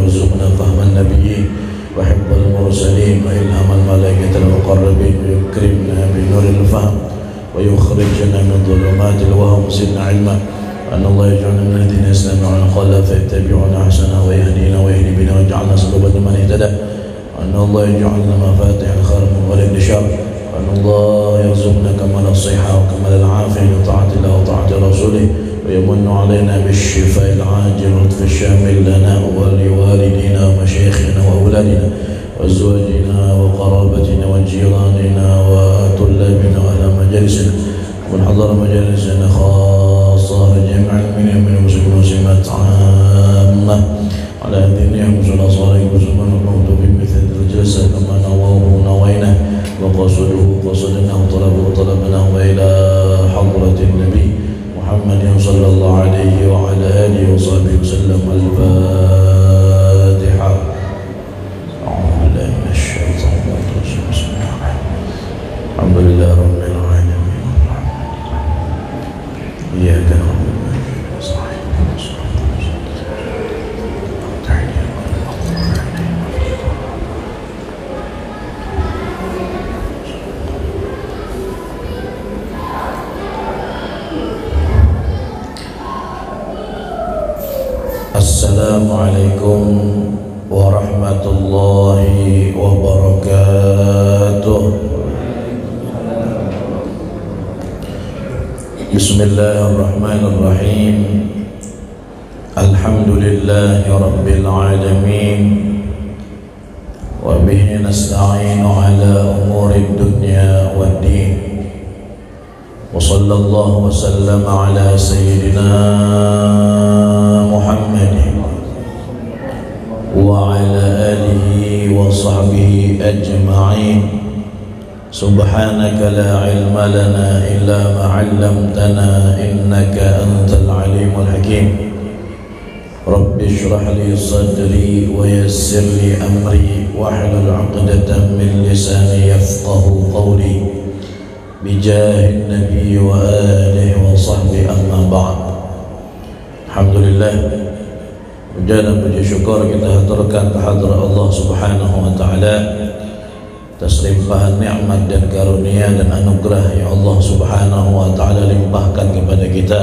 ويرزقنا فهم النبيين وحب المرسلين وإلهام الملائكة المقربين ويكرمنا بنور الفهم ويخرجنا من ظلمات الوهم وزدنا علما أن الله يجعلنا من الذين يستمعون القول فيتبعون أحسنه ويهدينا ويهدي بنا ويجعلنا سببا لمن اهتدى أن الله يجعلنا مفاتيح الخير من غير الشر أن الله يرزقنا كمال الصحة وكمال العافية لطاعة الله وطاعة رسوله ويمن علينا بالشفاء العاجل واللطف الشامل لنا ولوالدينا ومشايخنا وأولادنا وأزواجنا وقرابتنا وجيراننا وطلابنا وأهل مجالسنا ومن حضر مجالسنا خاصة لجميع المؤمنين من المسلمين والمسلمات عامة على هذه النعم والصلاة والسلام في مثل الجلسة كما نواه نوينا وقصده قصدنا وطلبه طلبنا وإلى حضرة النبي محمد صلى الله عليه وعلى آله وصحبه وسلم. الفاتحة. أعوذ بالله من الشيطان الرجيم. بسم الله الرحمن الرحيم. الحمد لله رب العالمين. إياك نعبد وإياك نستعين. Assalamualaikum warahmatullahi wabarakatuh. Bismillahirrahmanirrahim. Alhamdulillahi rabbil alamin. Wa bihi nasta'inu ala umuri dunya waddin. Wa sallallahu wa sallama ala sayyidina Muhammadin wa ala alihi wa sahbihi ajma'in. Subhanaka la ilma lana illa ma 'allamtana innaka antal alimul hakim. Rabbi shrah li sadri wa yassir li amri wahlul 'uqdatam min lisani yafqahu qawli bijahin nabi wa alihi wa sahbihi amma ba'd. Alhamdulillah, puja dan puji syukur kita haturkan kehadrat Allah Subhanahu wa taala atas limpahan nikmat dan karunia dan anugerah yang Allah Subhanahu wa taala limpahkan kepada kita.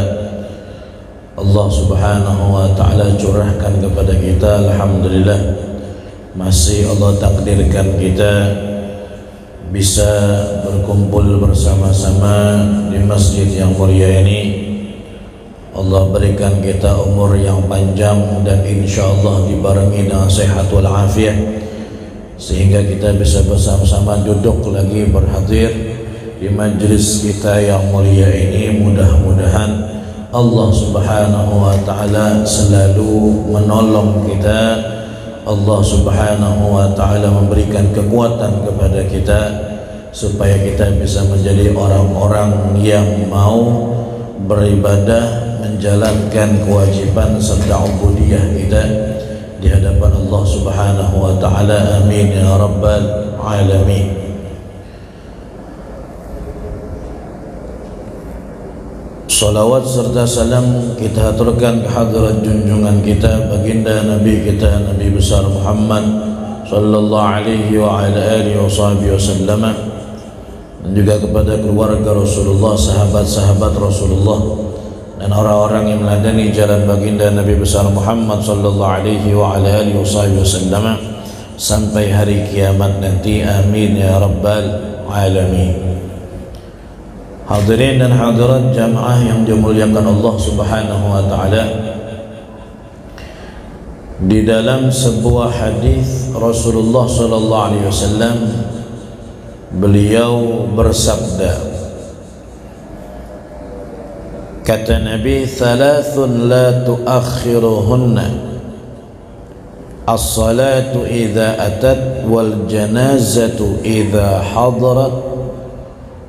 Allah Subhanahu wa taala curahkan kepada kita. Alhamdulillah, masih Allah takdirkan kita bisa berkumpul bersama-sama di masjid yang mulia ini. Allah berikan kita umur yang panjang dan insyaallah dibarengi dengan sehat wal afiat, sehingga kita bisa bersama-sama duduk lagi berhadir di majlis kita yang mulia ini. Mudah-mudahan Allah Subhanahu wa taala selalu menolong kita. Allah Subhanahu wa taala memberikan kekuatan kepada kita supaya kita bisa menjadi orang-orang yang mau beribadah, menjalankan kewajiban serta ubudiyah kita di hadapan Allah Subhanahu wa taala. Amin ya rabbal alamin. Salawat serta salam kita haturkan kehadirat junjungan kita baginda Nabi kita Nabi besar Muhammad sallallahu alaihi wa ala alihi wasallam, dan juga kepada keluarga Rasulullah, sahabat-sahabat Rasulullah, dan orang-orang yang meladani jalan baginda Nabi besar Muhammad sallallahu alaihi wa ala alihi wasallam sampai hari kiamat nanti. Amin ya rabbal alamin. Hadirin dan hadirat jamaah yang dimuliakan Allah Subhanahu wa taala, di dalam sebuah hadis Rasulullah sallallahu alaihi wasallam beliau bersabda, kata Nabi, thalathun la tuakhiruhunna as-salatu idza atat wal janazatu idza hadarat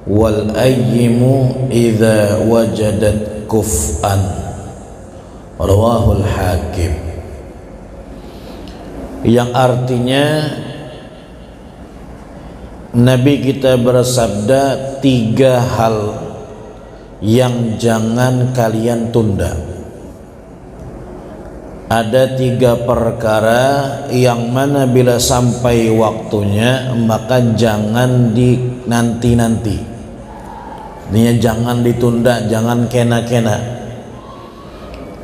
wal ayyimu idza wajadat kuf'an. Rawahul Hakim. Yang artinya Nabi kita bersabda, 3 hal yang jangan kalian tunda. Ada 3 perkara yang mana bila sampai waktunya maka jangan dinanti-nanti. Artinya jangan ditunda, jangan kena-kena.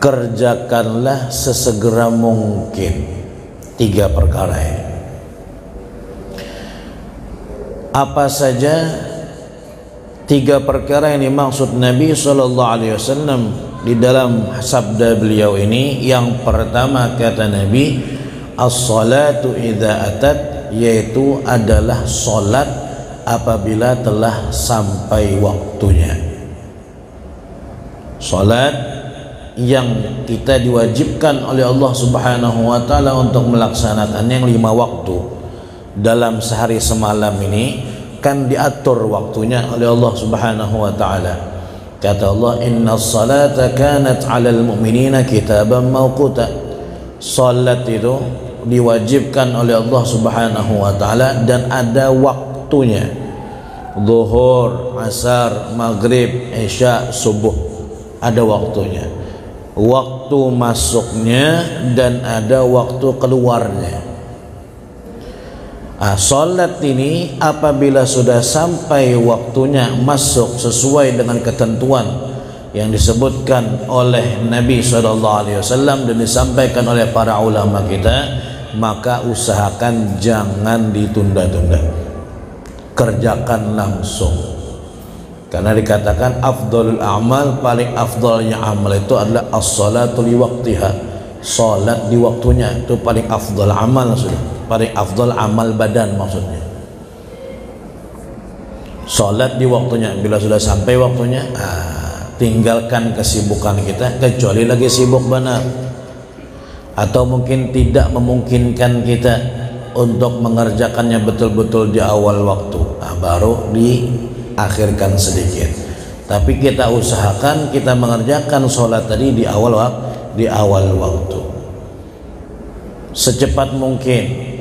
Kerjakanlah sesegera mungkin 3 perkara ini. Apa saja 3 perkara yang dimaksud Nabi SAW di dalam sabda beliau ini? Yang pertama kata Nabi, as-salatu idza atat, yaitu adalah salat apabila telah sampai waktunya. Salat yang kita diwajibkan oleh Allah Subhanahu wa taala untuk melaksanakan yang 5 waktu dalam sehari semalam ini kan diatur waktunya oleh Allah Subhanahu wa taala. Kata Allah, innas salata kanat 'alal mu'minina kitaban mawquta. Salat itu diwajibkan oleh Allah Subhanahu wa taala dan ada waktunya. Zuhur, asar, maghrib, isya, subuh, ada waktunya. Waktu masuknya dan ada waktu keluarnya. Salat ini apabila sudah sampai waktunya masuk sesuai dengan ketentuan yang disebutkan oleh Nabi SAW dan disampaikan oleh para ulama kita, maka usahakan jangan ditunda-tunda, kerjakan langsung. Karena dikatakan afdalul a'mal, paling afdalnya amal itu adalah as-salatu li waqtiha. Salat di waktunya itu paling afdal amal, sudah paling afdal amal badan maksudnya. Salat di waktunya, bila sudah sampai waktunya, tinggalkan kesibukan kita, kecuali lagi sibuk benar atau mungkin tidak memungkinkan kita untuk mengerjakannya betul-betul di awal waktu, baru diakhirkan sedikit. Tapi kita usahakan kita mengerjakan sholat tadi di awal waktu, secepat mungkin.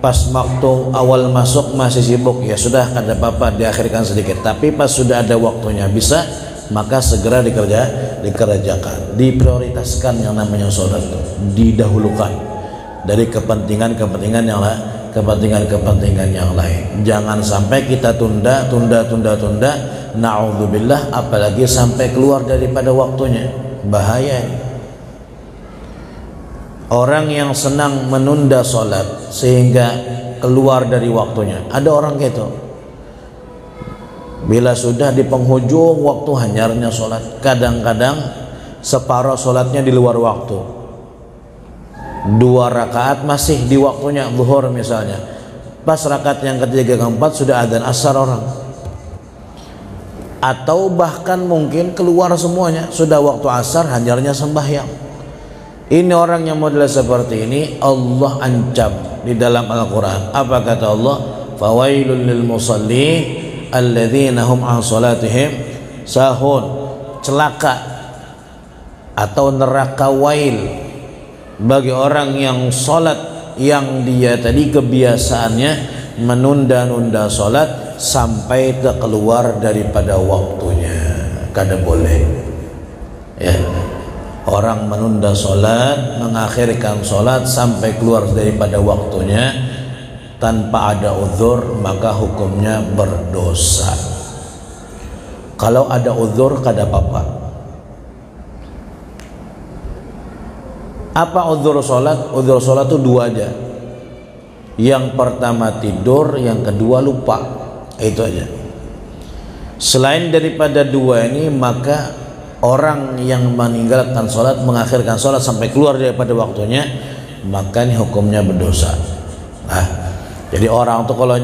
Pas waktu awal masuk masih sibuk, ya sudah, kada apa-apa, diakhirkan sedikit. Tapi pas sudah ada waktunya bisa, maka segera dikerjakan, diprioritaskan. Yang namanya sholat itu didahulukan dari kepentingan yang lain. Jangan sampai kita tunda, na'udzubillah, apalagi sampai keluar daripada waktunya. Bahaya ini. Orang yang senang menunda sholat sehingga keluar dari waktunya, ada orang gitu. Bila sudah di penghujung waktu hanyarnya sholat, kadang-kadang separuh sholatnya di luar waktu. 2 rakaat masih di waktunya, zuhur misalnya. Pas rakaat yang ketiga keempat sudah adzan asar orang. Atau bahkan mungkin keluar semuanya, sudah waktu asar hanyarnya sembahyang. Ini orang yang model seperti ini Allah ancam di dalam Al-Quran. Apa kata Allah? Fawailul lil musallin alladzina hum an salatihim sahun. Celaka atau neraka wail bagi orang yang salat yang dia tadi kebiasaannya menunda-nunda salat sampai keluar daripada waktunya. Kada boleh, ya. Orang menunda sholat, mengakhirkan sholat sampai keluar daripada waktunya tanpa ada uzur, maka hukumnya berdosa. Kalau ada uzur, kada apa-apa. Apa uzur sholat? Uzur sholat itu 2 aja. Yang pertama tidur, yang kedua lupa. Itu aja. Selain daripada 2 ini, maka orang yang meninggalkan sholat, mengakhirkan sholat sampai keluar daripada waktunya, maka ini hukumnya berdosa. Jadi orang itu kalau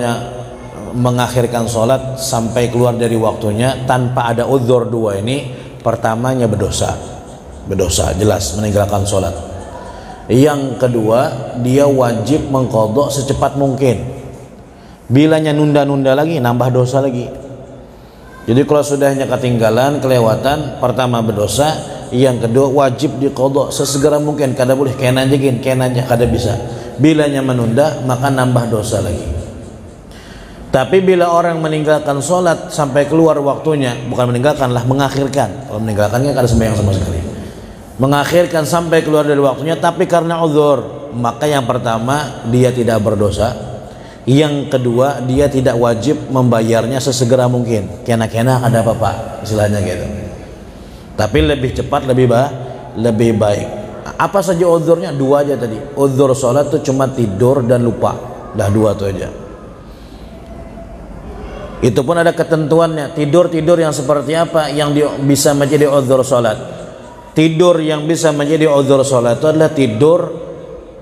mengakhirkan sholat sampai keluar dari waktunya tanpa ada uzur 2 ini, pertamanya berdosa, jelas meninggalkan sholat. Yang kedua, dia wajib mengqadha secepat mungkin. Bilanya nunda-nunda lagi, nambah dosa lagi. Jadi kalau sudahnya ketinggalan, kelewatan, pertama berdosa, yang kedua wajib diqadha sesegera mungkin. Kada boleh kenanya kada bisa. Bilanya menunda, maka nambah dosa lagi. Tapi bila orang meninggalkan sholat sampai keluar waktunya, bukan meninggalkanlah, mengakhirkan. Kalau meninggalkannya kada sembahyang sama sekali. mengakhirkan sampai keluar dari waktunya tapi karena uzur, maka yang pertama dia tidak berdosa, yang kedua dia tidak wajib membayarnya sesegera mungkin, kena-kena ada apa pak istilahnya gitu, tapi lebih cepat lebih baik. Apa saja uzurnya? Dua aja tadi. Uzur sholat tuh cuma tidur dan lupa, dah dua tuh aja. Itu pun ada ketentuannya. Tidur yang seperti apa yang bisa menjadi uzur sholat? Tidur yang bisa menjadi uzur sholat itu adalah tidur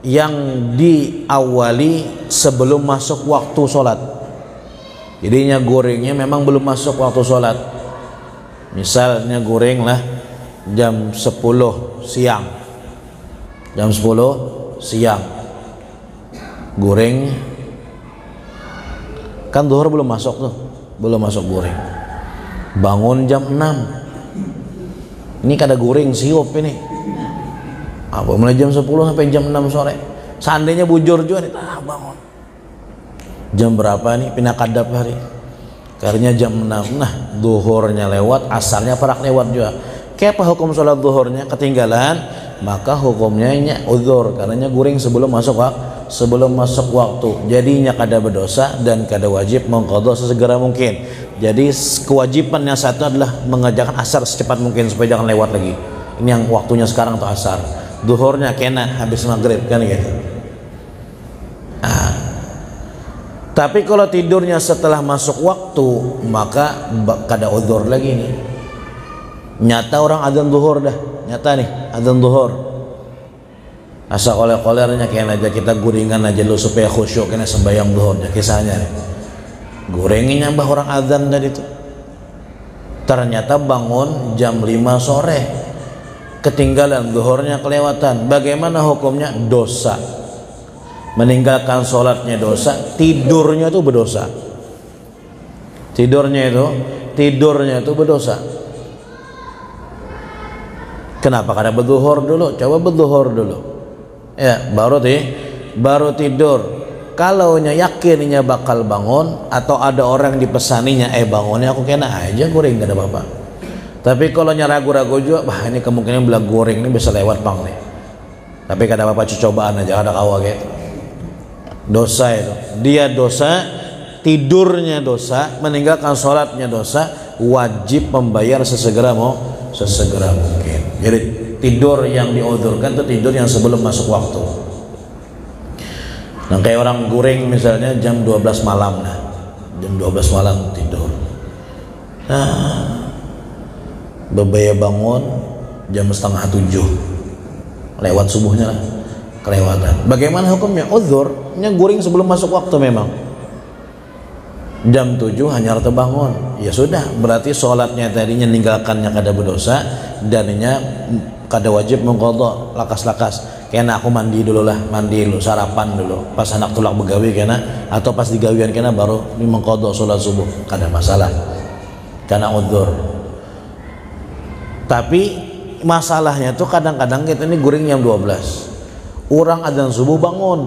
yang diawali sebelum masuk waktu sholat. Jadinya gorengnya memang belum masuk waktu sholat. Misalnya goreng lah jam 10 siang, jam 10 siang goreng, kan zuhur belum masuk tuh, belum masuk goreng. Bangun jam 6, ini kada goreng siup ini apa mulai jam 10 sampai jam 6 sore. Seandainya bujur juga nih, bangun jam berapa nih pindah kadap hari karena jam 6, nah zuhurnya lewat, asarnya parak lewat juga. Kayak apa hukum sholat zuhurnya? Ketinggalan, maka hukumnya uzur karena goreng sebelum masuk waktu, jadinya kada berdosa dan kada wajib mengqadha sesegera mungkin. Jadi kewajiban yang satu adalah mengerjakan asar secepat mungkin supaya jangan lewat lagi. Ini yang waktunya sekarang tuh asar. Zuhurnya kena habis maghrib kan gitu. Tapi kalau tidurnya setelah masuk waktu, maka kada uzur lagi nih. Nyata orang adzan zuhur dah, nyata nih adzan zuhur. Asa koler-kolernya kena aja kita guringan aja dulu supaya khusyuk kena sembahyang zuhurnya kisahnya. Gorengnya bah orang adzan tadi itu. Ternyata bangun jam 5 sore. Ketinggalan zuhurnya kelewatan. Bagaimana hukumnya? Dosa. Meninggalkan sholatnya dosa, tidurnya itu berdosa. Tidurnya itu berdosa. Kenapa? Karena berzuhur dulu. Coba berzuhur dulu. Ya, baru tidur. Kalau yakinnya bakal bangun atau ada orang dipesaninya, bangunnya aku kena aja goreng, gak ada apa-apa. Tapi kalau ragu-ragu juga, ini kemungkinan belah goreng ini bisa lewat bang nih. Tapi kada apa-apa, cobaan aja, ada kawa gitu. Dosa itu, dia dosa, tidurnya dosa, meninggalkan sholatnya dosa, wajib membayar sesegera mungkin. Jadi tidur yang diuzurkan itu tidur yang sebelum masuk waktu. Nah kayak orang goreng misalnya jam 12 malam, jam 12 malam tidur. Bebaya bangun jam 6:30, lewat subuhnya lah, kelewatan. Bagaimana hukumnya? Uzurnya goreng sebelum masuk waktu memang. Jam 7 hanya terbangun, ya sudah, berarti sholatnya tadinya ninggalkannya kada berdosa dan kada wajib mengqadha lakas-lakas. Kena aku mandi dulu sarapan dulu, pas anak tulak begawi kena, atau pas digawian kena baru mengqadha sholat subuh, kada masalah karena uzur. Tapi masalahnya tuh kadang-kadang kita ini goreng jam 12, orang adzan subuh bangun,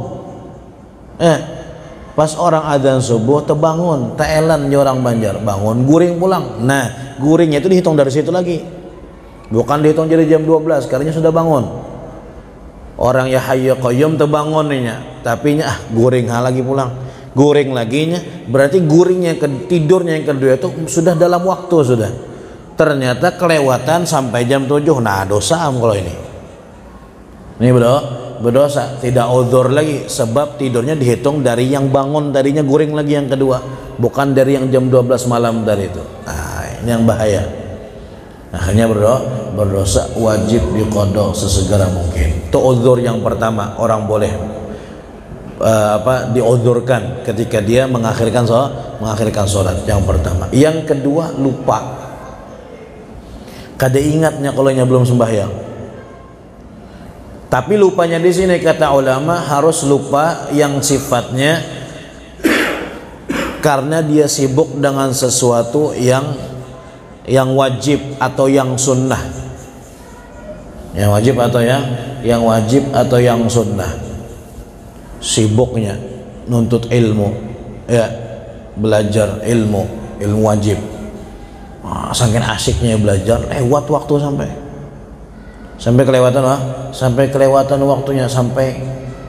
pas orang adzan subuh terbangun, taelan orang Banjar bangun goreng pulang. Nah gorengnya itu dihitung dari situ lagi, bukan dihitung jadi jam 12 karena sudah bangun. Orang ya hayya qayyum terbangun tapi goreng lagi pulang, goreng laginya, berarti gorengnya tidurnya yang kedua itu sudah dalam waktu sudah. Ternyata kelewatan sampai jam 7, nah dosa kalau ini berdosa, tidak uzur lagi sebab tidurnya dihitung dari yang bangun tadinya goreng lagi yang kedua, bukan dari yang jam 12 malam dari itu. Nah ini yang bahaya. Akhirnya berdosa, wajib diqadha sesegera mungkin. Itu uzur yang pertama, orang boleh diuzurkan ketika dia mengakhirkan sholat yang pertama. Yang kedua lupa, kada ingatnya kalau belum sembahyang. Tapi lupanya di sini kata ulama harus lupa yang sifatnya karena dia sibuk dengan sesuatu yang wajib atau yang sunnah, yang wajib atau yang sunnah. Sibuknya nuntut ilmu, belajar ilmu wajib. Saking asiknya belajar, lewat waktu sampai Sampai kelewatan sampai kelewatan waktunya, sampai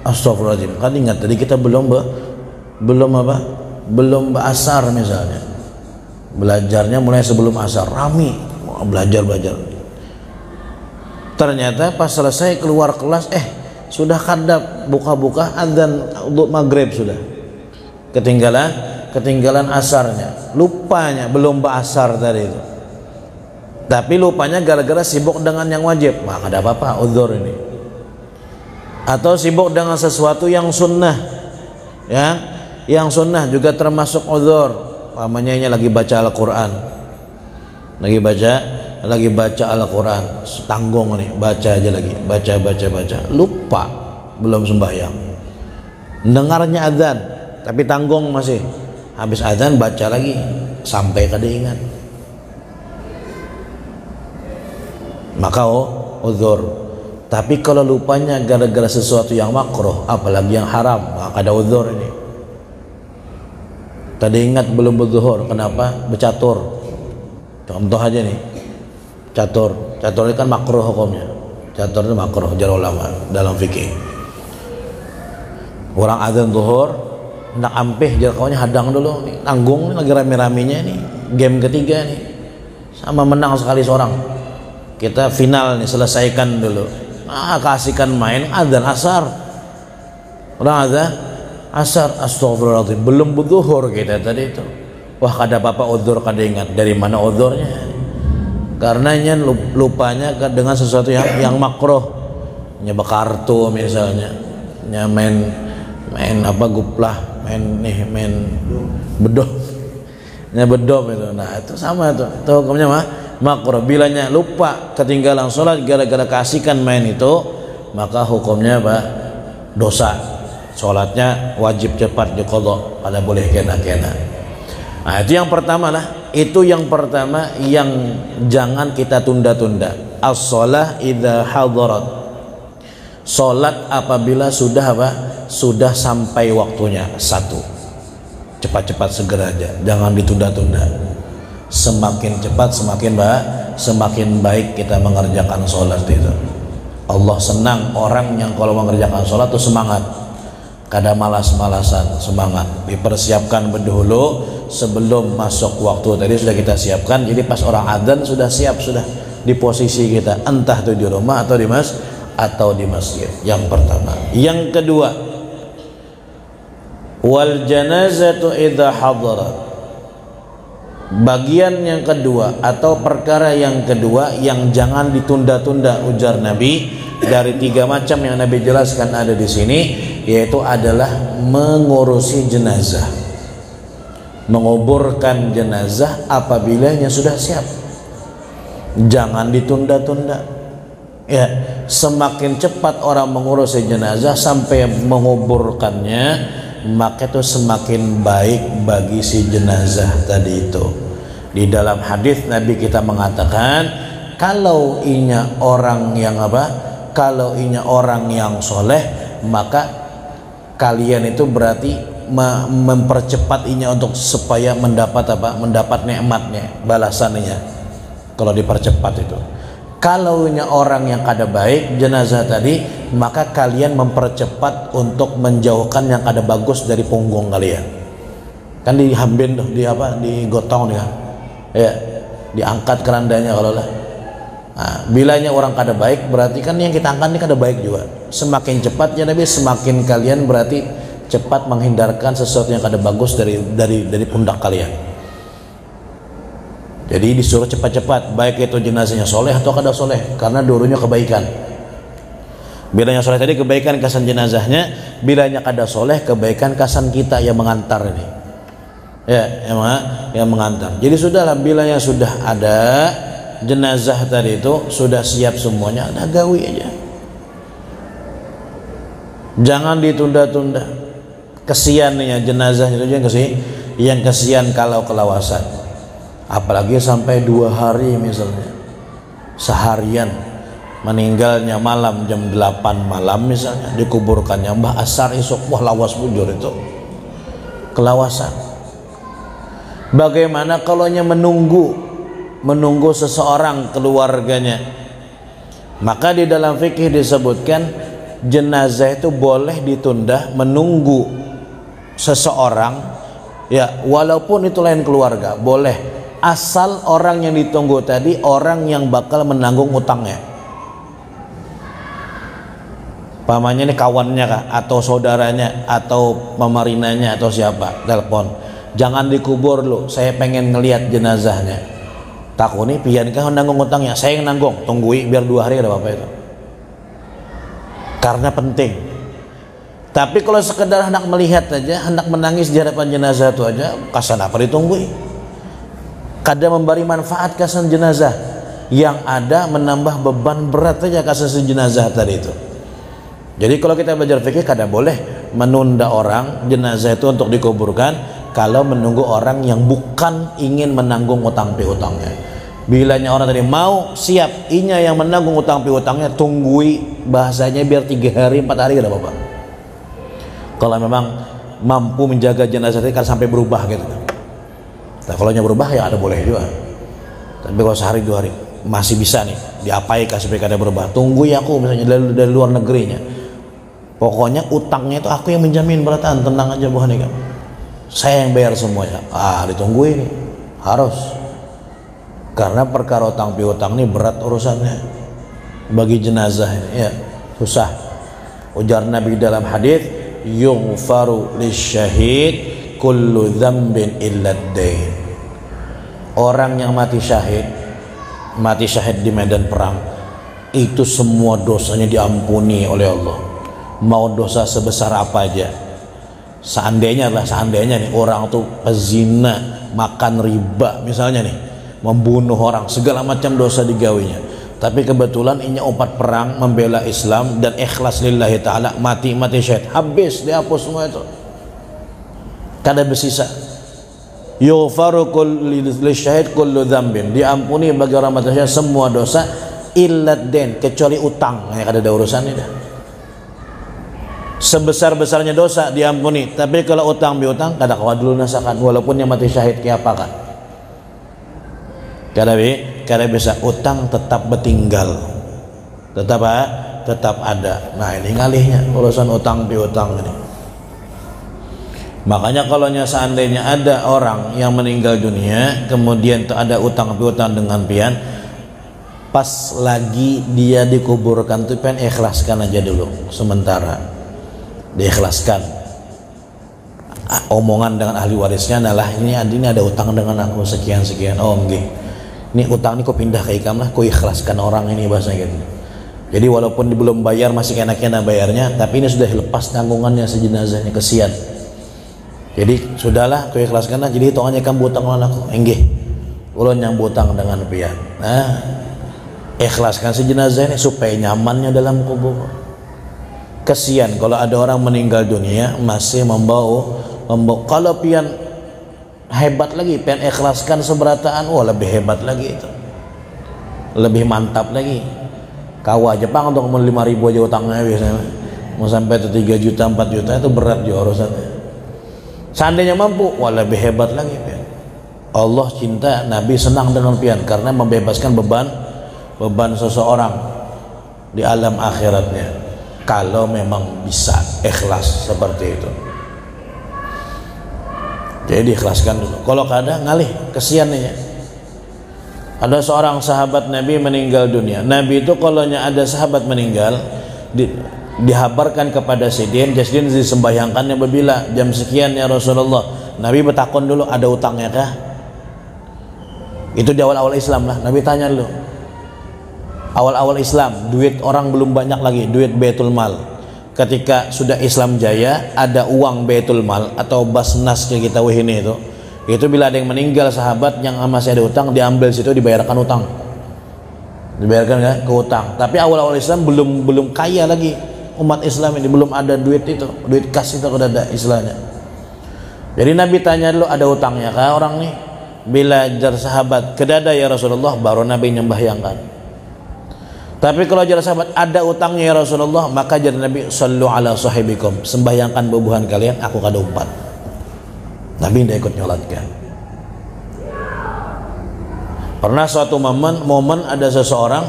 astagfirullahaladzim. Kan ingat tadi kita belum asar misalnya. Belajarnya mulai sebelum asar, rame belajar. Ternyata pas selesai keluar kelas sudah kadap buka-buka adzan untuk maghrib sudah. Ketinggalan asarnya, lupanya belum asar tadi itu. Tapi lupanya gara-gara sibuk dengan yang wajib, maka ada apa-apa, udzur ini. Atau sibuk dengan sesuatu yang sunnah, ya, yang sunnah juga termasuk udzur. Pamannya ini lagi baca Al-Quran, lagi baca Al-Quran, tanggung nih, baca aja lagi, baca, lupa, belum sembahyang. Dengarnya adzan, tapi tanggung masih. Habis adzan baca lagi sampai kada ingat. Maka udzur. Tapi kalau lupanya gara-gara sesuatu yang makruh, apalagi yang haram, maka ada udzur ini. Tadi ingat belum berzuhur, kenapa? Bercatur. Contoh aja nih, catur ini kan makruh hukumnya. Catur itu makruh jar ulama dalam fikih. Orang adzan zuhur nak ampih jar kawannya hadang dulu nih, tanggung nih, lagi rame-ramenya nih, game ketiga nih, sama menang sekali seorang. Kita final nih, selesaikan dulu. Kasihkan main adzan asar. Orang adzan asar, astagfirullahaladzim, belum berzuhur kita tadi itu. Wah, kada apa-apa udzur, kada ingat. Dari mana udzurnya? Karenanya lupanya dengan sesuatu yang makruh. Nyoba kartu misalnya, main apa guplah, main bedom itu. Nah itu sama itu hukumnya makruh. Bilanya lupa ketinggalan sholat gara-gara kasihkan main itu, maka hukumnya dosa. Sholatnya wajib cepat diqadha, pada boleh kena. Nah itu yang pertama lah. Itu yang pertama yang jangan kita tunda-tunda. As-shalah idza hadarat. Sholat apabila sudah sampai waktunya. Satu, cepat-cepat segera aja, jangan ditunda-tunda. Semakin cepat semakin baik kita mengerjakan sholat itu. Allah senang orang yang kalau mengerjakan sholat itu semangat, kada malas-malasan, semangat. Dipersiapkan berdahulu sebelum masuk waktu tadi sudah kita siapkan. Jadi pas orang adzan sudah siap, sudah di posisi kita, entah itu di rumah atau di masjid. Yang pertama. Yang kedua, wal janazatu idza hadarat. Bagian yang kedua atau perkara yang kedua yang jangan ditunda-tunda, ujar Nabi, dari 3 macam yang Nabi jelaskan ada di sini, yaitu adalah mengurusi jenazah, menguburkan jenazah apabilanya sudah siap. Jangan ditunda-tunda. Ya, semakin cepat orang mengurusi jenazah sampai menguburkannya, maka itu semakin baik bagi si jenazah tadi itu. Di dalam hadis Nabi kita mengatakan, kalau inya orang yang kalau inya orang yang soleh, maka kalian itu berarti mempercepat inya untuk supaya mendapat nikmatnya, balasannya. Kalau dipercepat itu. Kalau inya orang yang kada baik jenazah tadi, maka kalian mempercepat untuk menjauhkan yang kada bagus dari punggung kalian. Kan dihambin tuh, digotong dia. Ya, diangkat kerandanya kalau lah. Nah, bilanya orang kada baik, berarti kan yang kita angkat ini kada baik juga. Semakin cepat ya Nabi, semakin kalian berarti cepat menghindarkan sesuatu yang kada bagus dari pundak kalian. Jadi disuruh cepat-cepat, baik itu jenazahnya soleh atau kada soleh, karena dulunya kebaikan. Bilanya soleh tadi kebaikan kasan jenazahnya, bilanya kada soleh kebaikan kasan kita yang mengantar ini. Ya, yang mengantar. Jadi sudahlah, bilanya sudah ada jenazah tadi itu sudah siap semuanya, ada gawi aja. Jangan ditunda-tunda. Kesiannya jenazah itu yang kesian kalau kelawasan. Apalagi sampai 2 hari misalnya, seharian, meninggalnya malam jam 8 malam misalnya, dikuburkannya mbah asar esok, wah lawas bujur itu kelawasan. Bagaimana kalaunya menunggu seseorang keluarganya Maka di dalam fikih disebutkan jenazah itu boleh ditunda menunggu seseorang, ya walaupun itu lain keluarga, boleh, asal orang yang ditunggu tadi orang yang bakal menanggung utangnya. Pamannya ini kawannya kah, atau saudaranya, atau pemarinanya, atau siapa, telepon, jangan dikubur lu, saya pengen ngelihat jenazahnya. Takuni pian kah nanggung utangnya, saya yang nanggung, tunggui biar 2 hari ada apa-apa itu, karena penting. Tapi kalau sekedar hendak melihat aja, hendak menangis di hadapan jenazah itu aja, kasan apa ditunggui? Kada memberi manfaat kasan jenazah, yang ada menambah beban berat aja kasan jenazah tadi itu. Jadi kalau kita belajar fikih, kada boleh menunda orang jenazah itu untuk dikuburkan kalau menunggu orang yang bukan ingin menanggung utang piutangnya. Bilanya orang tadi mau siap, inya yang menanggung utang piutangnya, tunggui bahasanya biar 3 hari 4 hari tidak apa-apa. Kalau memang mampu menjaga jenazah tadi kan sampai berubah gitu. Nah kalau berubah ya ada boleh juga. Tapi kalau sehari 2 hari masih bisa nih diapai kasih supaya kada berubah, tunggui aku misalnya dari luar negerinya. Pokoknya utangnya itu aku yang menjamin, beratan tenang aja Bu Hanika, saya yang bayar semuanya. Ditunggu ini harus, karena perkara utang piutang ini berat urusannya bagi jenazah ini, ya susah. Ujar Nabi dalam hadis, yughfaru lisyahid kullu dzambin illa ad-dain. Orang yang mati syahid di medan perang itu semua dosanya diampuni oleh Allah, mau dosa sebesar apa aja. Seandainya nih orang tuh pezina, makan riba misalnya nih, membunuh orang, segala macam dosa digawinya, tapi kebetulan ini opat perang membela Islam dan ikhlas lillahi ta'ala, mati syahid, habis dihapus semua itu, kada bersisa. Yughfaru lisyahid kullu dzambin, diampuni bagi orang mati syahid semua dosa, illa den, kecuali utang, yang kada ada urusan ini. Sebesar-besarnya dosa diampuni, tapi kalau utang piutang kada kawa dulu nasakan, walaupun yang mati syahid ke apa kan, kada bisa, utang tetap bertinggal, tetap ada. Nah ini ngalihnya urusan utang piutang ini. Makanya kalau seandainya ada orang yang meninggal dunia kemudian ada utang piutang dengan pian, pas lagi dia dikuburkan tuh pian ikhlaskan aja dulu sementara, diikhlaskan. Omongan dengan ahli warisnya adalah ini ada utang dengan aku sekian. Oh nggih, ini utang ini kau pindah ke ikam lah, kau ikhlaskan orang ini, bahasa gitu. Jadi walaupun belum bayar masih enak-enak bayarnya, tapi ini sudah lepas tanggungannya sejenazahnya, kesian. Jadi sudahlah kau ikhlaskan lah, jadi hitungannya kamu utang dengan aku. Nggih, ulun yang utang dengan pian. Nah, ikhlaskan sejenazah ini supaya nyamannya dalam kubur. Kesian kalau ada orang meninggal dunia masih membawa. Kalau pian hebat lagi, pian ikhlaskan seberataan, lebih hebat lagi itu, lebih mantap lagi. Kawa Jepang untuk 5.000 aja utangnya biasanya, mau sampai itu 3 juta 4 juta itu berat juga urusannya. Seandainya mampu, lebih hebat lagi pian. Allah cinta, Nabi senang dengan pian karena membebaskan beban seseorang di alam akhiratnya, kalau memang bisa ikhlas seperti itu. Jadi diikhlaskan dulu. Kalau kadang ngalih, kesian nih ya. Ada seorang sahabat Nabi meninggal dunia. Nabi itu kalau ada sahabat meninggal, dihabarkan kepada Sidin disembahyangkannya berbila jam sekian ya Rasulullah. Nabi bertakon dulu, ada utangnya kah? Itu di awal-awal Islam lah. Nabi tanya dulu, awal-awal Islam, duit orang belum banyak lagi, duit Baitul Mal. Ketika sudah Islam jaya, ada uang Baitul Mal atau basnas kayak kita wahini itu bila ada yang meninggal sahabat yang masih ada utang, diambil situ, dibayarkan utang, dibayarkan ya ke utang. Tapi awal-awal Islam belum kaya lagi umat Islam ini, belum ada duit itu, duit kas itu udah ada istilahnya. Jadi Nabi tanya dulu, ada utangnya kah orang nih? Bila jar sahabat kedada ya Rasulullah, baru Nabi nyembahyangkan. Tapi kalau jar sahabat ada utangnya ya Rasulullah, maka jar Nabi sallu ala sahibikum, sembahyangkan bubuhan kalian, aku kada umpat. Nabi tidak ikut nyolatkan. Pernah suatu momen ada seseorang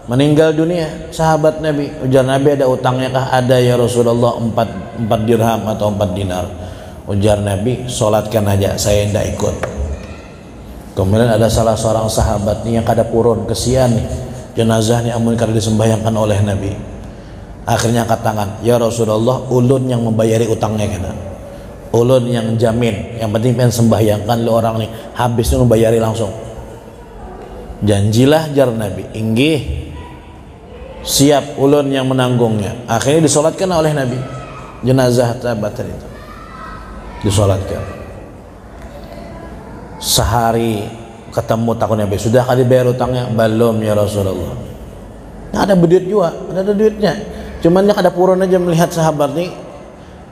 meninggal dunia sahabat Nabi. Ujar Nabi, ada utangnya kah? Ada ya Rasulullah, 4 dirham atau 4 dinar. Ujar Nabi, sholatkan aja, saya tidak ikut. Kemudian ada salah seorang sahabat nih yang kada purun, kesian nih, jenazah nih amun kada disembahyangkan oleh Nabi. Akhirnya angkat tangan, ya Rasulullah, ulun yang membayari utangnya kena, ulun yang jamin, yang penting pengen sembahyangkan lu orang nih, habisnya membayari langsung. Janjilah jar Nabi, inggih, siap ulun yang menanggungnya. Akhirnya disolatkan oleh Nabi jenazah sahabat itu, disolatkan. Sehari ketemu takut Nabi, sudah kali bayar utangnya? Belum ya Rasulullah. Nah, ada duit juga, ada duitnya, cuman dia kada purun aja melihat sahabat ini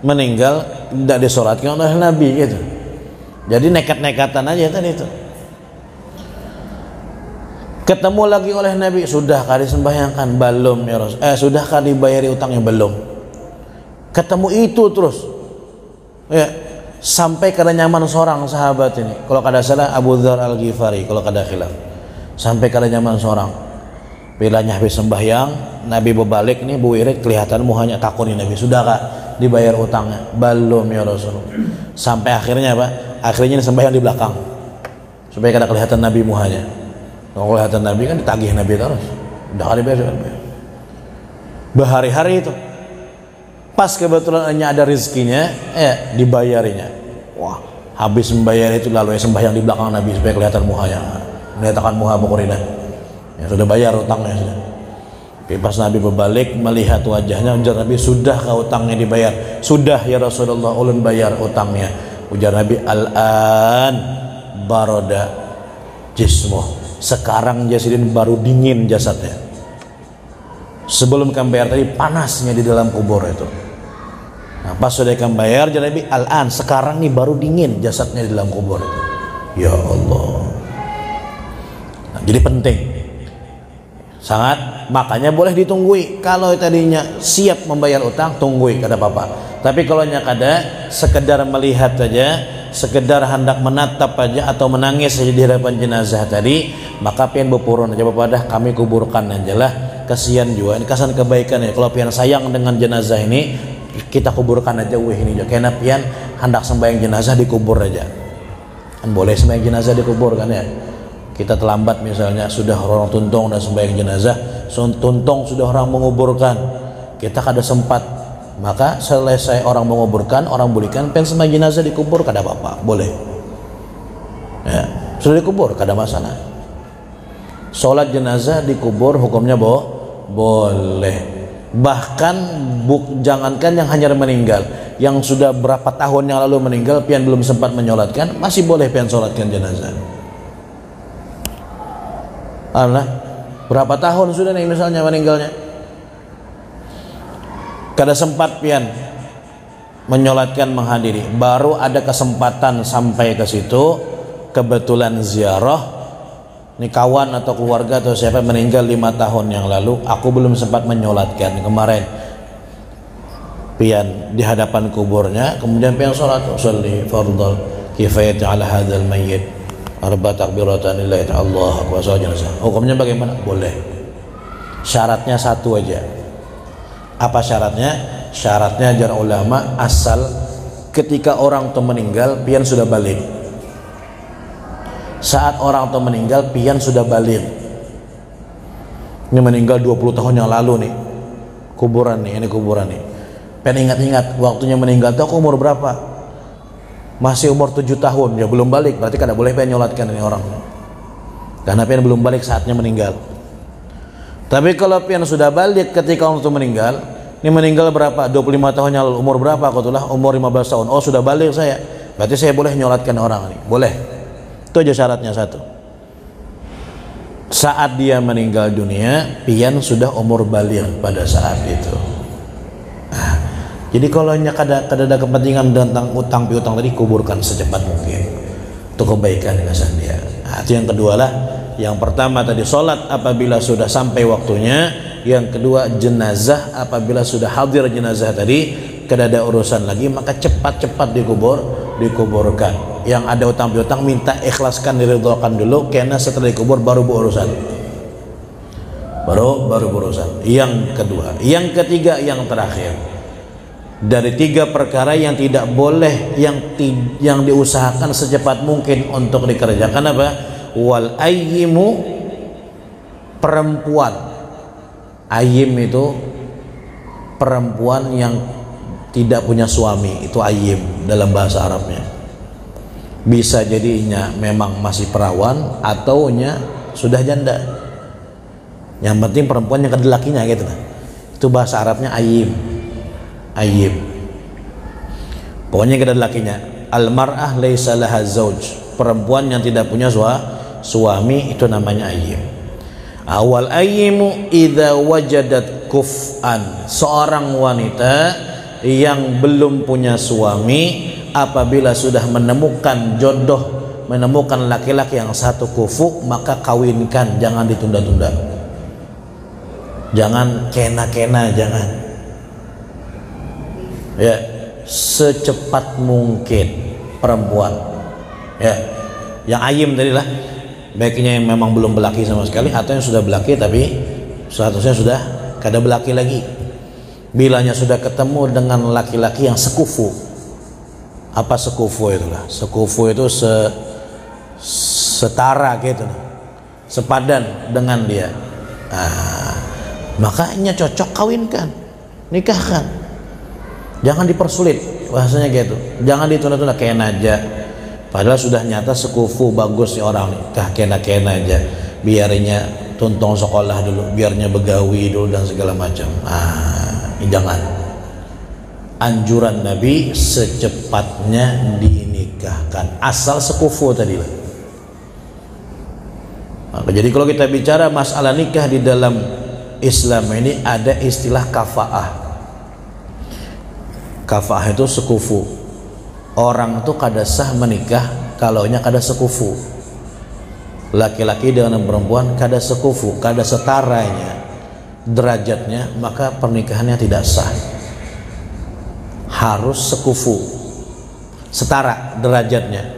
meninggal tidak disolatkan oleh Nabi gitu. Jadi nekat-nekatan aja tadi itu. Ketemu lagi oleh Nabi, sudah kali sembahyangkan? Belum ya Rasul. Sudah kali bayari utangnya? Belum. Ketemu itu terus, ya, sampai kada nyaman seorang sahabat ini. Kalau kada salah Abu Dzar Al-Ghifari, kalau kada khilaf, sampai kada nyaman seorang. Bilanya habis sembahyang, Nabi berbalik nih, buwirit, kelihatan muhanya takut nih Nabi, sudah kak dibayar utangnya? Belum ya Rasul. Sampai akhirnya apa? Akhirnya sembahyang di belakang supaya kada kelihatan Nabi muhanya. Kalau kelihatan Nabi kan ditagih Nabi terus, udah kali bayar. Berhari-hari itu, pas kebetulan hanya ada rezekinya, dibayarinya. Wah, habis membayar itu lalu sembahyang di belakang Nabi supaya kelihatan muhanya, menyatakan muha bukurina. Ya sudah bayar utangnya sudah. Tapi pas Nabi berbalik melihat wajahnya, ujar Nabi, sudah kah utangnya dibayar? Sudah ya Rasulullah, ulun bayar utangnya. Ujar Nabi, al-an baroda jismuh, sekarang jasidin baru dingin jasadnya. Sebelum kamu bayar tadi panasnya di dalam kubur itu. Nah, pas sudah kamu bayar, jadi Nabi, al-an, sekarang nih baru dingin jasadnya di dalam kubur itu. Ya Allah. Nah, jadi penting sangat, makanya boleh ditunggui. Kalau tadinya siap membayar utang, tunggui, kada apa-apa. Tapi kalau kada, sekedar melihat saja, sekedar hendak menatap aja atau menangis saja di hadapan jenazah tadi, maka pian berpurun aja, bapak dah kami kuburkan aja lah, kasihan juga, ini kesan kebaikan ya. Kalau pian sayang dengan jenazah ini, kita kuburkan aja ini aja. Karena pian hendak sembahyang jenazah dikubur aja, kan boleh sembahyang jenazah dikubur kan ya. Kita terlambat misalnya, sudah orang tuntung dan sembahyang jenazah, tuntung sudah orang menguburkan, kita kada sempat, maka selesai orang menguburkan, orang bolehkan pengen sembahyang jenazah dikubur, kada apa-apa, boleh ya, sudah dikubur kada masalah. Sholat jenazah dikubur hukumnya boleh. Bahkan jangankan yang hanya meninggal, yang sudah berapa tahun yang lalu meninggal pian belum sempat menyolatkan, masih boleh pian sholatkan jenazah. Allah, berapa tahun sudah nih misalnya meninggalnya, kada sempat pian menyolatkan, menghadiri, baru ada kesempatan sampai ke situ, kebetulan ziarah, nih kawan atau keluarga atau siapa meninggal 5 tahun yang lalu, aku belum sempat menyolatkan kemarin, pian di hadapan kuburnya, kemudian pian sholat, usolli fardal kifayat ala hadzal mayyit arba takbiratan lillahi ta'ala akbar, sholat jenazah. Hukumnya bagaimana? Boleh. Syaratnya satu aja. Apa syaratnya? Syaratnya ajar ulama, asal ketika orang itu meninggal pian sudah balik. Saat orang itu meninggal pian sudah balik. Ini meninggal 20 tahun yang lalu nih, kuburan nih, ini kuburan nih. Pengen ingat-ingat waktunya meninggal itu aku umur berapa? Masih umur 7 tahun, ya belum balik, berarti kada boleh pengen nyolatkan ini orang, karena pian belum balik saatnya meninggal. Tapi kalau pian sudah balik ketika orang itu meninggal, ini meninggal berapa? 25 tahun yang lalu, umur berapa? Aku tulah umur 15 tahun. Oh sudah balik saya, berarti saya boleh nyolatkan orang ini, boleh. Itu aja syaratnya satu. Saat dia meninggal dunia, pian sudah umur balik pada saat itu. Jadi kalau kada ada kepentingan tentang utang piutang tadi, kuburkan secepat mungkin. Itu kebaikan kesan dia. Nah, itu yang kedua lah. Yang pertama tadi sholat apabila sudah sampai waktunya. Yang kedua jenazah apabila sudah hadir jenazah tadi, kada ada urusan lagi, maka cepat-cepat dikuburkan. Yang ada utang piutang minta ikhlaskan, diridhokan dulu, karena setelah dikubur baru berurusan. baru berurusan. Yang kedua, yang ketiga, yang terakhir dari 3 perkara yang tidak boleh, yang diusahakan secepat mungkin untuk dikerjakan apa? Wal ayyimu, perempuan. Ayyim itu perempuan yang tidak punya suami, itu ayyim dalam bahasa Arabnya. Bisa jadinya memang masih perawan atau sudah janda. Yang penting perempuan yang ada lakinya gitu. Itu bahasa Arabnya ayyim. Ayyim. Pokoknya yang ada lakinya. Al-mar'ah laisa laha zauj. Perempuan yang tidak punya suami itu namanya ayyim. Awal ayyimu idza wajadat kuf'an. Seorang wanita yang belum punya suami apabila sudah menemukan jodoh, menemukan laki-laki yang satu kufu, maka kawinkan, jangan ditunda-tunda, jangan kena-kena, jangan, ya, secepat mungkin perempuan, ya, yang ayim tadi lah, baiknya yang memang belum berlaki sama sekali atau yang sudah berlaki tapi statusnya sudah kada berlaki lagi. Bilanya sudah ketemu dengan laki-laki yang sekufu. Apa sekufu itulah? Sekufu itu setara gitu, sepadan dengan dia. Makanya cocok, kawinkan, nikahkan. Jangan dipersulit, bahasanya gitu. Jangan ditunda-tunda, kena aja. Padahal sudah nyata sekufu, bagus nih orang nih. Kena aja. Biarnya tuntong sekolah dulu, biarnya begawi dulu dan segala macam. Jangan. Anjuran Nabi secepatnya dinikahkan, asal sekufu tadi lah. Jadi kalau kita bicara masalah nikah di dalam Islam ini ada istilah kafaah. Kafaah itu sekufu. Orang tuh kada sah menikah kalaunya kada sekufu. Laki-laki dengan perempuan kada sekufu, kada setaranya derajatnya, maka pernikahannya tidak sah. Harus sekufu, setara derajatnya.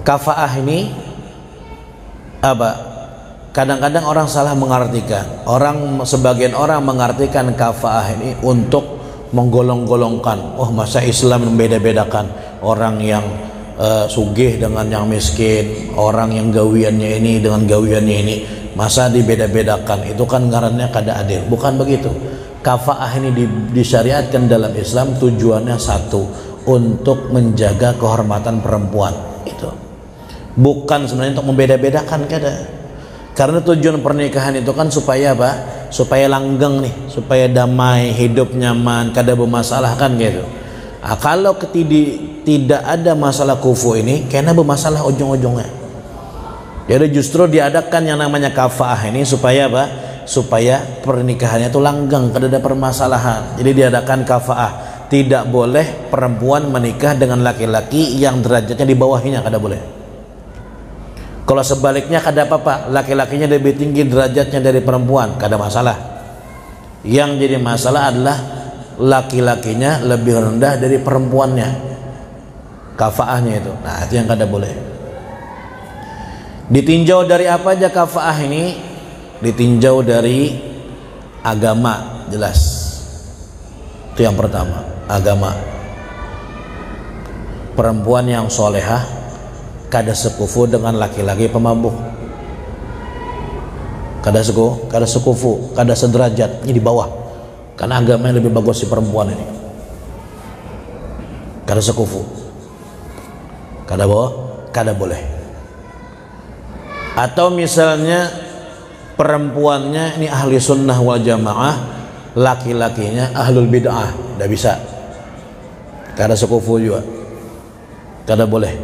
Kafaah ini apa? Kadang-kadang orang salah mengartikan. Sebagian orang mengartikan kafaah ini untuk menggolong-golongkan. Oh, masa Islam membeda-bedakan orang yang sugih dengan yang miskin, orang yang gawiannya ini dengan gawiannya ini, masa dibeda-bedakan? Itu kan ngarannya kada adil. Bukan begitu. Kafaah ini disyariatkan dalam Islam, tujuannya satu, untuk menjaga kehormatan perempuan. Itu bukan sebenarnya untuk membeda-bedakan, kada. Karena tujuan pernikahan itu kan supaya apa? Supaya langgeng nih, supaya damai, hidup nyaman, kada bermasalah kan gitu. Kalau tidak ada masalah kufu ini, kena bermasalah ujung-ujungnya. Jadi justru diadakan yang namanya kafaah ini supaya apa? Supaya pernikahannya itu langgeng, kada ada permasalahan. Jadi diadakan kafaah. Tidak boleh perempuan menikah dengan laki-laki yang derajatnya di bawahnya, kada boleh. Kalau sebaliknya kada apa-apa, laki-lakinya lebih tinggi derajatnya dari perempuan, kada masalah. Yang jadi masalah adalah laki-lakinya lebih rendah dari perempuannya, kafaahnya itu. Nah, itu yang kada boleh. Ditinjau dari apa aja kafaah ini? Ditinjau dari agama, jelas. Itu yang pertama, agama. Perempuan yang solehah kada sekufu dengan laki-laki pemabuk. Kada sekufu, kada sederajat, ini di bawah. Karena agamanya lebih bagus si perempuan ini. Kada sekufu, kada boleh. Atau misalnya perempuannya ini ahli sunnah wal jamaah, laki-lakinya ahlul bid'ah, tidak bisa. Kada sekufu juga, kada boleh.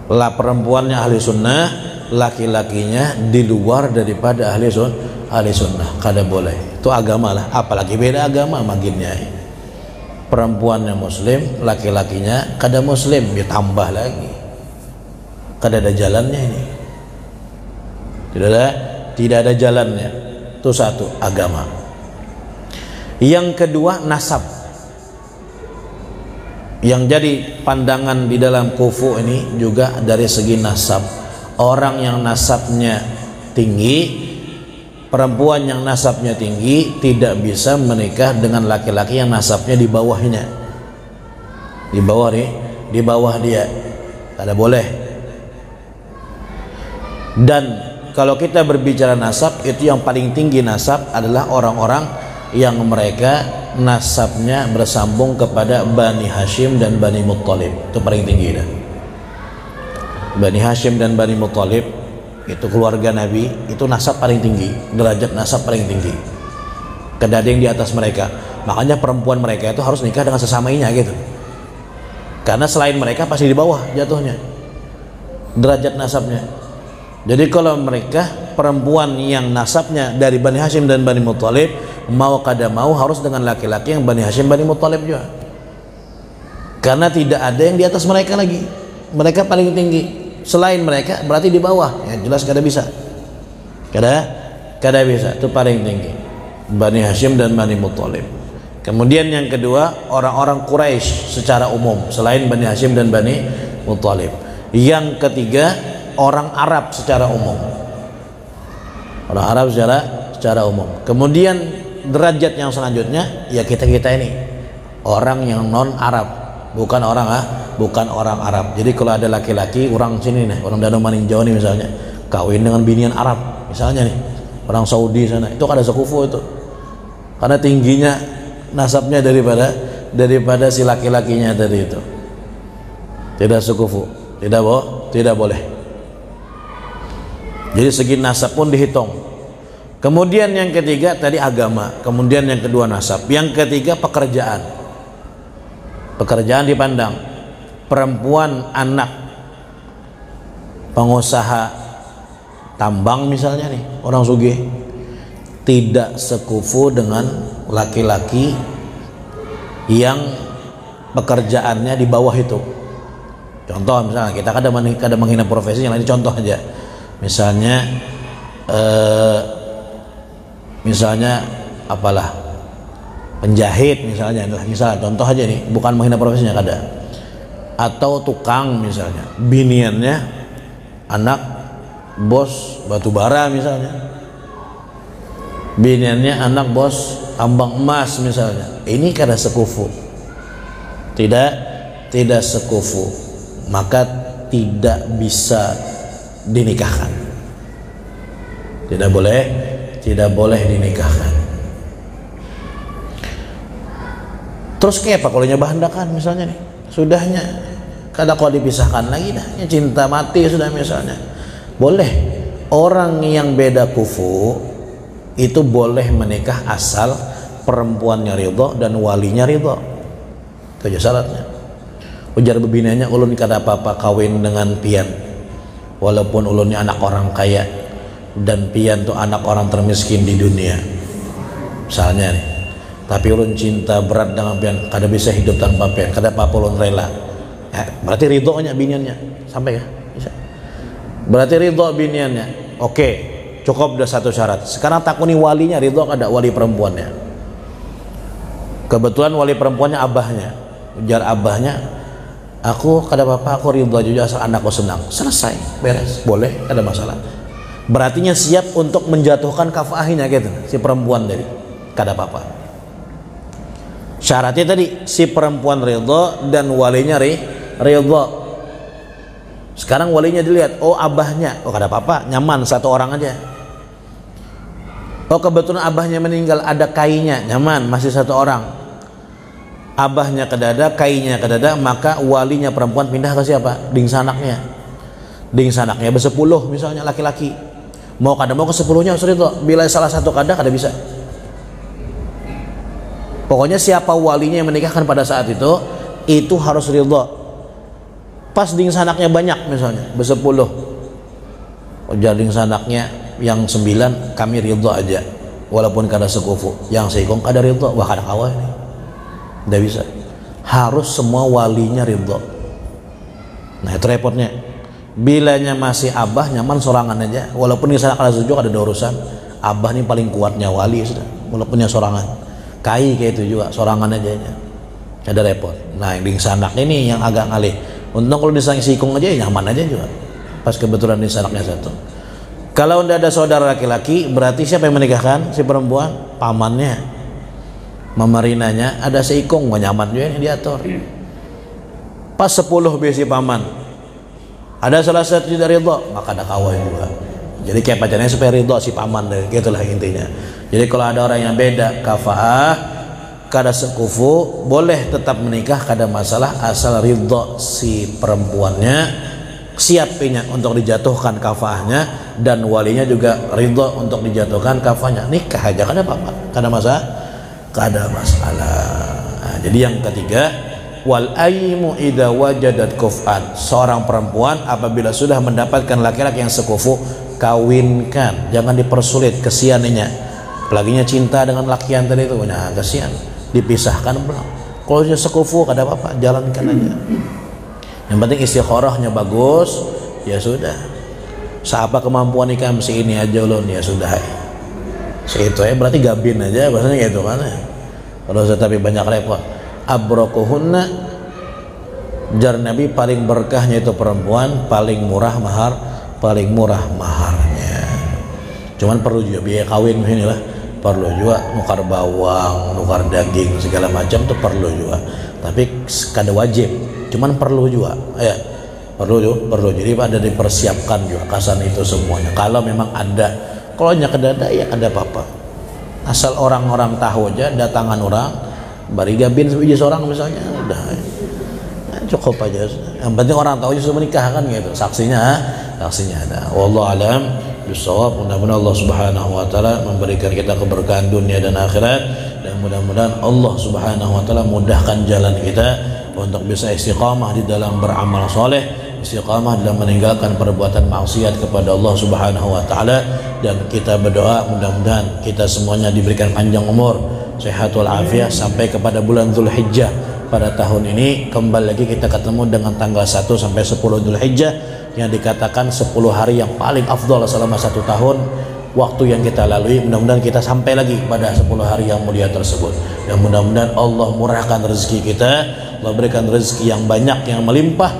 Lah perempuannya ahli sunnah, laki-lakinya di luar daripada ahli sunnah, kada boleh. Itu agama lah, apalagi beda agama maginnya. Perempuannya muslim, laki-lakinya kada muslim, ditambah lagi, kada ada jalannya ini. Tidak ada jalannya. Itu satu, agama. Yang kedua, nasab. Yang jadi pandangan di dalam kufu ini juga dari segi nasab. Orang yang nasabnya tinggi, perempuan yang nasabnya tinggi tidak bisa menikah dengan laki-laki yang nasabnya di bawahnya, di bawah nih, di bawah dia, tidak boleh. Dan kalau kita berbicara nasab, itu yang paling tinggi nasab adalah orang-orang yang mereka nasabnya bersambung kepada Bani Hashim dan Bani Muttalib. Itu paling tinggi dah. Bani Hashim dan Bani Muttalib itu keluarga Nabi, itu nasab paling tinggi, derajat nasab paling tinggi. Tidak ada yang di atas mereka. Makanya perempuan mereka itu harus nikah dengan sesamainya gitu. Karena selain mereka pasti di bawah jatuhnya derajat nasabnya. Jadi kalau mereka perempuan yang nasabnya dari Bani Hashim dan Bani Muttalib, mau kada mau harus dengan laki-laki yang Bani Hashim Bani Muttalib juga. Karena tidak ada yang di atas mereka lagi. Mereka paling tinggi. Selain mereka berarti di bawah. Ya jelas kada bisa. Kada bisa. Itu paling tinggi. Bani Hashim dan Bani Muttalib. Kemudian yang kedua, orang-orang Quraisy secara umum selain Bani Hashim dan Bani Muttalib. Yang ketiga, orang Arab secara umum. Orang Arab secara umum. Kemudian derajat yang selanjutnya ya kita ini orang yang non Arab, bukan orang Arab. Jadi kalau ada laki-laki orang sini nih, orang Danau Maninjau nih misalnya, kawin dengan binian Arab misalnya nih, orang Saudi sana, itu kada sekufu itu. Karena tingginya nasabnya daripada si laki-lakinya tadi itu. Tidak sekufu, tidak boleh. Jadi segi nasab pun dihitung. Kemudian yang ketiga tadi agama, kemudian yang kedua nasab, yang ketiga pekerjaan. Pekerjaan dipandang. Perempuan anak pengusaha tambang misalnya nih, orang sugih, tidak sekufu dengan laki-laki yang pekerjaannya di bawah itu. Contoh misalnya kita kadang menghina profesi yang lain, contoh aja. Misalnya apalah penjahit misalnya, contoh aja nih, bukan menghina profesinya kada. Atau tukang misalnya, biniannya anak bos batubara misalnya, biniannya anak bos tambang emas misalnya, ini kada sekufu, tidak sekufu, maka tidak bisa dinikahkan, tidak boleh dinikahkan. Terus kayak apa kalau nyebahandakan misalnya nih, sudahnya kada kau dipisahkan lagi dah, cinta mati sudah misalnya, boleh. Orang yang beda kufu itu boleh menikah asal perempuannya ridho dan walinya ridho. Itu aja syaratnya. Ujar bebinanya, ulun kada apa-apa kawin dengan pian walaupun ulunnya anak orang kaya dan pian tuh anak orang termiskin di dunia misalnya nih, tapi ulun cinta berat dengan pian, kada bisa hidup tanpa pian, kada apa-apa ulun rela. Berarti ridhonya biniannya sampai ya bisa. Berarti ridho biniannya. Oke, cukup udah satu syarat. Sekarang takuni walinya ridho kada, wali perempuannya. Kebetulan wali perempuannya abahnya. Ujar abahnya, aku kada apa-apa, aku ridho juga asal anakku senang. Selesai, beres, boleh, ada masalah. Berartinya siap untuk menjatuhkan kafahnya gitu, si perempuan tadi, kada apa-apa. Syaratnya tadi si perempuan ridho dan walinya ridho. Sekarang walinya dilihat, oh abahnya, oh kada apa-apa, nyaman satu orang aja. Oh kebetulan abahnya meninggal, ada kainya, nyaman masih satu orang. Abahnya kedada, kainya kedada, maka walinya perempuan pindah ke siapa? Ding sanaknya. Ding sanaknya bersepuluh misalnya laki-laki. Mau kada mau ke sepuluhnya harus ridho. Bila salah satu kada bisa. Pokoknya siapa walinya yang menikahkan pada saat itu harus ridho. Pas ding sanaknya banyak misalnya bersepuluh, ujar ding sanaknya yang 9 kami ridho aja walaupun kada sekufu, yang seikong kada ridho, wah kada kawah ini, tidak bisa. Harus semua walinya ridho. Nah itu repotnya. Bilanya masih abah nyaman sorangan aja, walaupun di sana kada setuju, ada urusan. Abah ini paling kuatnya wali sudah, walaupunnya sorangan. Kai kayak itu juga sorangan aja, ada repot. Nah yang ding sanak ini yang agak ngalih. Untung kalau disang sikung aja ya nyaman aja juga. Pas kebetulan di sanaknya satu. Kalau tidak ada saudara laki-laki, berarti siapa yang menikahkan? Si perempuan, pamannya, mamarinanya. Ada seikung, gak nyaman juga yang diatur. Pas 10 besi paman, ada salah satu tidak ridho, maka ada kawin juga. Jadi kayak pacarnya supaya ridho si paman, gitulah intinya. Jadi kalau ada orang yang beda kafaah, kada sekufu, boleh tetap menikah, kada masalah, asal ridho si perempuannya, siapnya untuk dijatuhkan kafaahnya, dan walinya juga ridho untuk dijatuhkan kafaahnya. Nikah aja, kada apa-apa, kada masalah, kada masalah. Nah, jadi yang ketiga, wal aimu idza wajadat kuf'an, seorang perempuan apabila sudah mendapatkan laki-laki yang sekufu, kawinkan, jangan dipersulit, kesianinya. Apalaginya cinta dengan laki yang tadi itu, nah kesian, dipisahkan belum. Kalau dia sekufu kada apa-apa, jalankan aja. Yang penting istikharahnya bagus, ya sudah. Siapa kemampuan nikah mesti ini aja ulun, ya sudah. Itu ya berarti gabin aja, bahasanya gitu kan ya. Kalau tapi banyak repot. Abrokuhunna, jar Nabi paling berkahnya itu perempuan, paling murah maharnya. Cuman perlu juga biaya kawin inilah, perlu juga nukar bawang, nukar daging segala macam tuh perlu juga. Tapi kada wajib, cuman perlu juga. Ya, perlu. Jadi ada dipersiapkan juga kasan itu semuanya. Kalau memang ada, kalau nyak ada ya ada apa-apa. Asal orang-orang tahu aja datangan orang. Bari gabin seorang misalnya udah cukup aja. Yang penting orang tahu sudah menikah kan gitu. Saksinya ada. Wallahu alam bisawab. Mudah-mudahan Allah Subhanahu wa taala memberikan kita keberkahan dunia dan akhirat, dan mudah-mudahan Allah Subhanahu wa taala mudahkan jalan kita untuk bisa istiqamah di dalam beramal soleh, istiqamah dalam meninggalkan perbuatan maksiat kepada Allah Subhanahu wa taala. Dan kita berdoa mudah-mudahan kita semuanya diberikan panjang umur, sehat walafiat sampai kepada bulan Dzulhijjah pada tahun ini. Kembali lagi kita ketemu dengan tanggal 1 sampai 10 Dzulhijjah yang dikatakan 10 hari yang paling afdal selama 1 tahun waktu yang kita lalui. Mudah-mudahan kita sampai lagi pada 10 hari yang mulia tersebut, dan mudah-mudahan Allah murahkan rezeki kita, Allah berikan rezeki yang banyak, yang melimpah,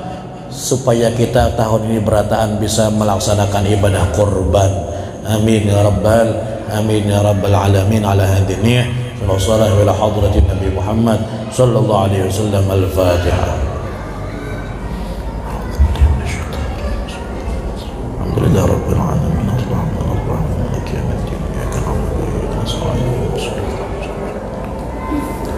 supaya kita tahun ini berataan bisa melaksanakan ibadah kurban. Amin ya rabbal alamin. Ala hadhihi niyyah sallallahu ila hadratin Nabi Muhammad sallallahu alaihi wasallam. Al-Fatihah. Alhamdulillah rabbil alamin. Ar-Rahman maliki yaumiddin. Iyyaka na'budu wa iyyaka nasta'in.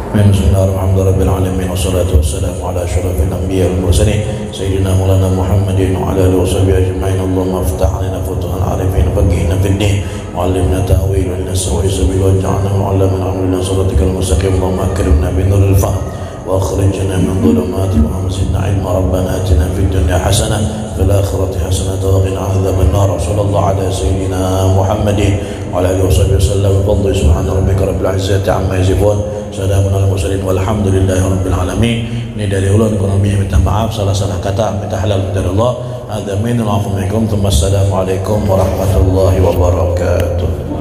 Bismillahirrahmanirrahim. Rabbil alamin wassalatu wassalamu ala asyrafil anbiya'i wal mursalin sayyidina maulana Muhammadin wa ala alihi washabihi ajma'in. Allahumma iftah 'alaina futuhal 'arifin faqihna fid din وعلمنا تأويل الناس وسبيل واجعلنا معلما عملنا صراطك المستقيم. اللهم أكرمنا بنور الفهم وأخرجنا من ظلمات الوهم زدنا علما. ربنا آتنا في الدنيا حسنة في الآخرة حسنة وقنا عذاب النار. وصلى الله على سيدنا محمد وعلى آله وصحبه وسلم. بفضل سبحان ربك رب العزة عما يصفون سلام على المرسلين والحمد لله رب العالمين. Ini dari ulun kurang lebih minta maaf salah-salah kata, minta halal dari Allah. Assalamualaikum warahmatullahi wabarakatuh.